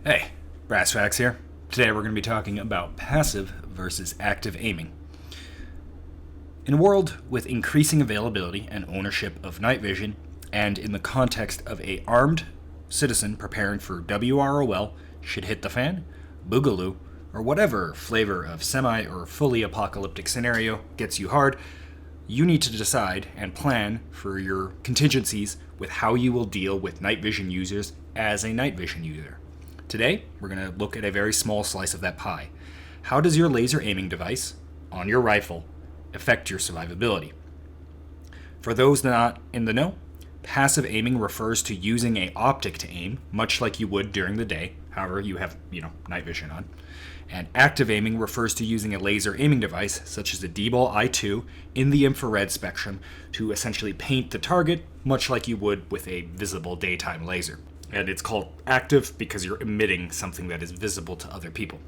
Hey, Brass Facts here. Today we're going to be talking about passive versus active aiming. In a world with increasing availability and ownership of night vision, and in the context of a armed citizen preparing for WROL, should hit the fan, boogaloo, or whatever flavor of semi or fully apocalyptic scenario gets you hard, you need to decide and plan for your contingencies with how you will deal with night vision users as a night vision user. Today, we're going to look at a very small slice of that pie. How does your laser aiming device on your rifle affect your survivability? For those not in the know, passive aiming refers to using an optic to aim, much like you would during the day, however you have, night vision on. And active aiming refers to using a laser aiming device, such as a D-Ball I2, in the infrared spectrum to essentially paint the target, much like you would with a visible daytime laser. And it's called active because you're emitting something that is visible to other people.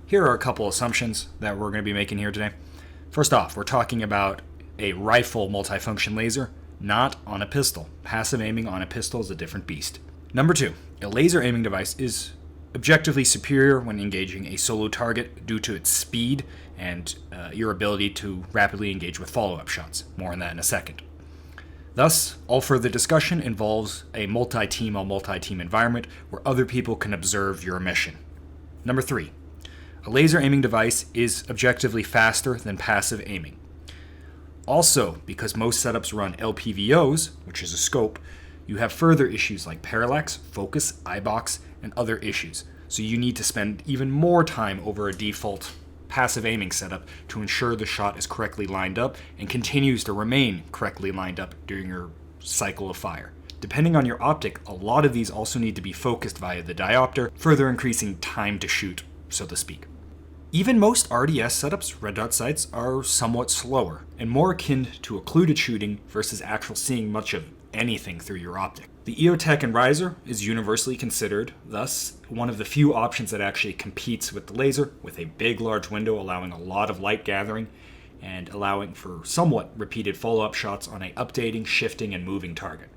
Here are a couple assumptions that we're going to be making here today. First off, we're talking about a rifle multifunction laser, not on a pistol. Passive aiming on a pistol is a different beast. Number two, a laser aiming device is objectively superior when engaging a solo target due to its speed and your ability to rapidly engage with follow-up shots. More on that in a second. Thus, all further discussion involves a multi-team environment where other people can observe your mission. Number three, a laser aiming device is objectively faster than passive aiming. Also, because most setups run LPVOs, which is a scope, you have further issues like parallax, focus, eye box, and other issues. So you need to spend even more time over a default passive aiming setup to ensure the shot is correctly lined up and continues to remain correctly lined up during your cycle of fire. Depending on your optic, a lot of these also need to be focused via the diopter, further increasing time to shoot, so to speak. Even most RDS setups, red dot sights, are somewhat slower and more akin to occluded shooting versus actual seeing much of anything through your optic. The EOTech and Riser is universally considered, thus, one of the few options that actually competes with the laser, with a big, large window allowing a lot of light gathering and allowing for somewhat repeated follow-up shots on a updating, shifting, and moving target.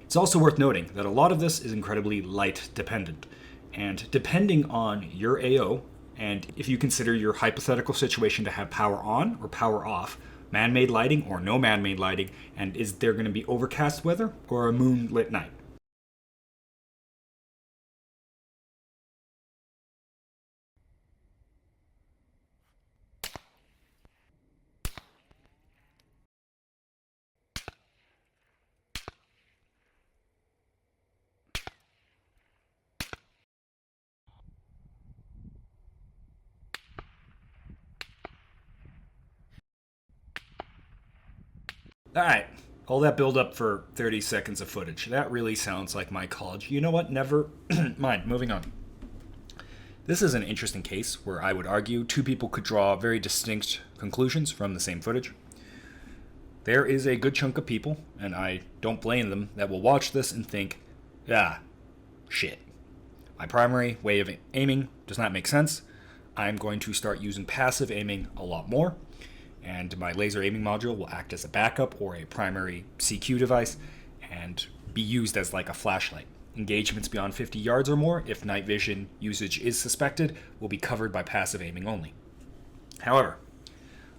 It's also worth noting that a lot of this is incredibly light dependent, and depending on your AO, and if you consider your hypothetical situation to have power on or power off, man-made lighting or no man-made lighting, and is there going to be overcast weather or a moonlit night? Alright, all that build up for 30 seconds of footage. That really sounds like my college. You know what? Never mind. Moving on. This is an interesting case where I would argue two people could draw very distinct conclusions from the same footage. There is a good chunk of people, and I don't blame them, that will watch this and think, shit. My primary way of aiming does not make sense. I'm going to start using passive aiming a lot more, and my laser aiming module will act as a backup or a primary CQ device and be used as like a flashlight. Engagements beyond 50 yards or more, if night vision usage is suspected, will be covered by passive aiming only. However,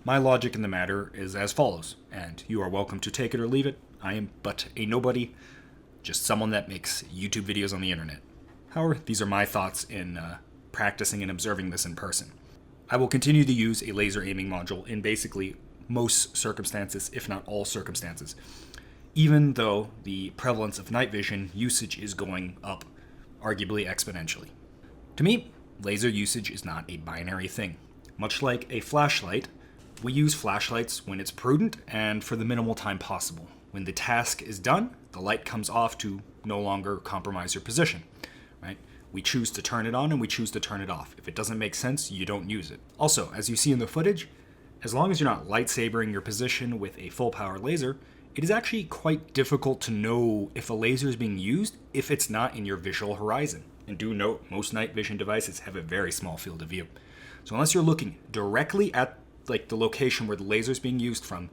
my logic in the matter is as follows, and you are welcome to take it or leave it. I am but a nobody, just someone that makes YouTube videos on the internet. However, these are my thoughts in practicing and observing this in person. I will continue to use a laser aiming module in basically most circumstances, if not all circumstances, even though the prevalence of night vision usage is going up, arguably exponentially. To me, laser usage is not a binary thing. Much like a flashlight, we use flashlights when it's prudent and for the minimal time possible. When the task is done, the light comes off to no longer compromise your position, right? We choose to turn it on and we choose to turn it off. If it doesn't make sense, you don't use it. Also, as you see in the footage, as long as you're not lightsabering your position with a full power laser, it is actually quite difficult to know if a laser is being used if it's not in your visual horizon. And do note, most night vision devices have a very small field of view. So unless you're looking directly at the location where the laser is being used from,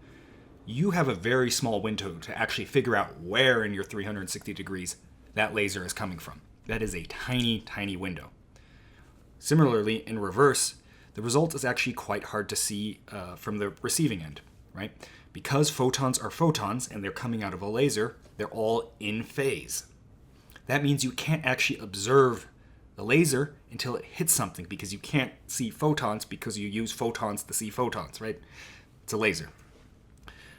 you have a very small window to actually figure out where in your 360 degrees that laser is coming from. That is a tiny, tiny window. Similarly, in reverse, the result is actually quite hard to see from the receiving end, right? Because photons are photons and they're coming out of a laser, they're all in phase. That means you can't actually observe the laser until it hits something, because you can't see photons because you use photons to see photons, right? It's a laser.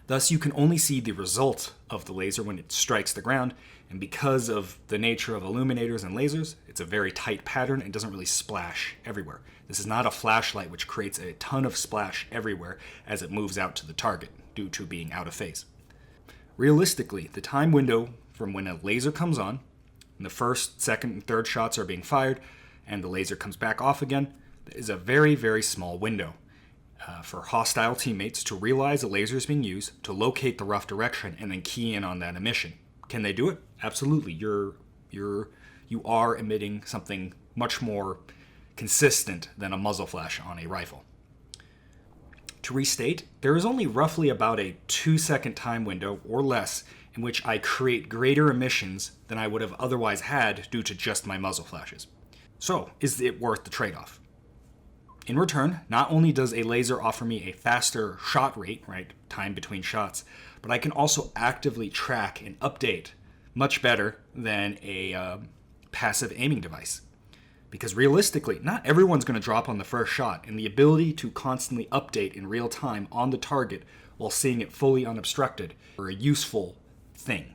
Thus, you can only see the result of the laser when it strikes the ground, and because of the nature of illuminators and lasers, it's a very tight pattern and doesn't really splash everywhere. This is not a flashlight which creates a ton of splash everywhere as it moves out to the target due to being out of phase. Realistically, the time window from when a laser comes on, and the first, second, and third shots are being fired, and the laser comes back off again, is a very, very small window for hostile teammates to realize a laser is being used, to locate the rough direction, and then key in on that emission. Can they do it? Absolutely. You are emitting something much more consistent than a muzzle flash on a rifle. To restate, there is only roughly about a 2-second time window or less in which I create greater emissions than I would have otherwise had due to just my muzzle flashes. So, is it worth the trade-off? In return, not only does a laser offer me a faster shot rate, right, time between shots, but I can also actively track and update much better than a passive aiming device. Because realistically, not everyone's going to drop on the first shot, and the ability to constantly update in real time on the target while seeing it fully unobstructed are a useful thing.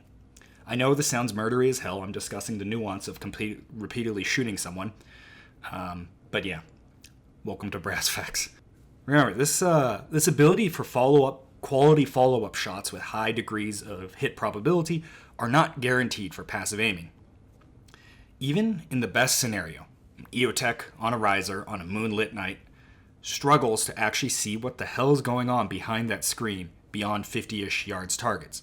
I know this sounds murdery as hell. I'm discussing the nuance of repeatedly shooting someone. But yeah, welcome to Brass Facts. Remember, this ability for quality follow-up shots with high degrees of hit probability are not guaranteed for passive aiming. Even in the best scenario, an EOTech on a riser on a moonlit night struggles to actually see what the hell is going on behind that screen beyond 50-ish yards targets.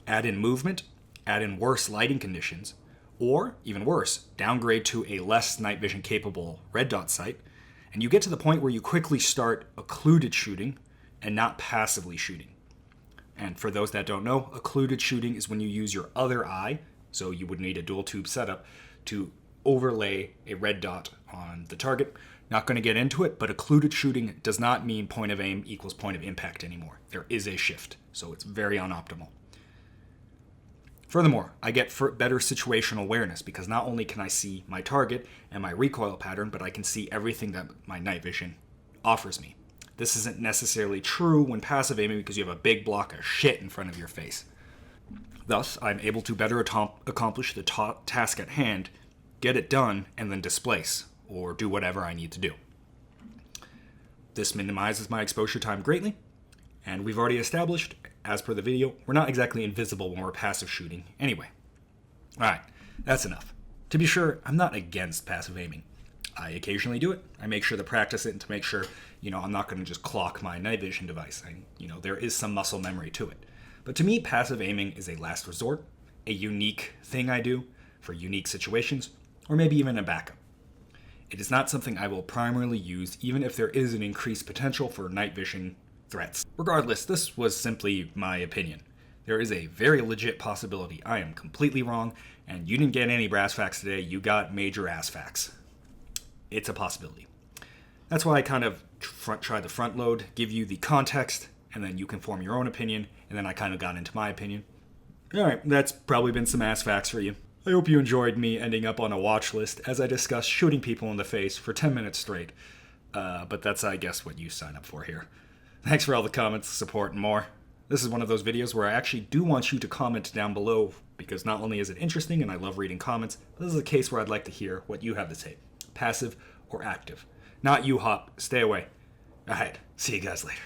Add in movement, add in worse lighting conditions, or, even worse, downgrade to a less night vision capable red dot sight, and you get to the point where you quickly start occluded shooting and not passively shooting. And for those that don't know, occluded shooting is when you use your other eye, so you would need a dual tube setup, to overlay a red dot on the target. Not going to get into it, but occluded shooting does not mean point of aim equals point of impact anymore. There is a shift, so it's very unoptimal. Furthermore, I get better situational awareness because not only can I see my target and my recoil pattern, but I can see everything that my night vision offers me. This isn't necessarily true when passive aiming because you have a big block of shit in front of your face. Thus, I'm able to better accomplish the task at hand, get it done, and then displace, or do whatever I need to do. This minimizes my exposure time greatly, and we've already established, as per the video, we're not exactly invisible when we're passive shooting anyway. Alright, that's enough. To be sure, I'm not against passive aiming. I occasionally do it. I make sure to practice it and to make sure, I'm not going to just clock my night vision device. There is some muscle memory to it. But to me, passive aiming is a last resort, a unique thing I do for unique situations, or maybe even a backup. It is not something I will primarily use, even if there is an increased potential for night vision threats. Regardless, this was simply my opinion. There is a very legit possibility I am completely wrong, and you didn't get any brass facts today, you got major ass facts. It's a possibility. That's why I kind of try the front load, give you the context, and then you can form your own opinion, and then I kind of got into my opinion. Alright, that's probably been some ass facts for you. I hope you enjoyed me ending up on a watch list as I discuss shooting people in the face for 10 minutes straight. But that's, I guess, what you sign up for here. Thanks for all the comments, support, and more. This is one of those videos where I actually do want you to comment down below, because not only is it interesting and I love reading comments, but this is a case where I'd like to hear what you have to say. Passive or active. Not you, Hop. Stay away. Alright, see you guys later.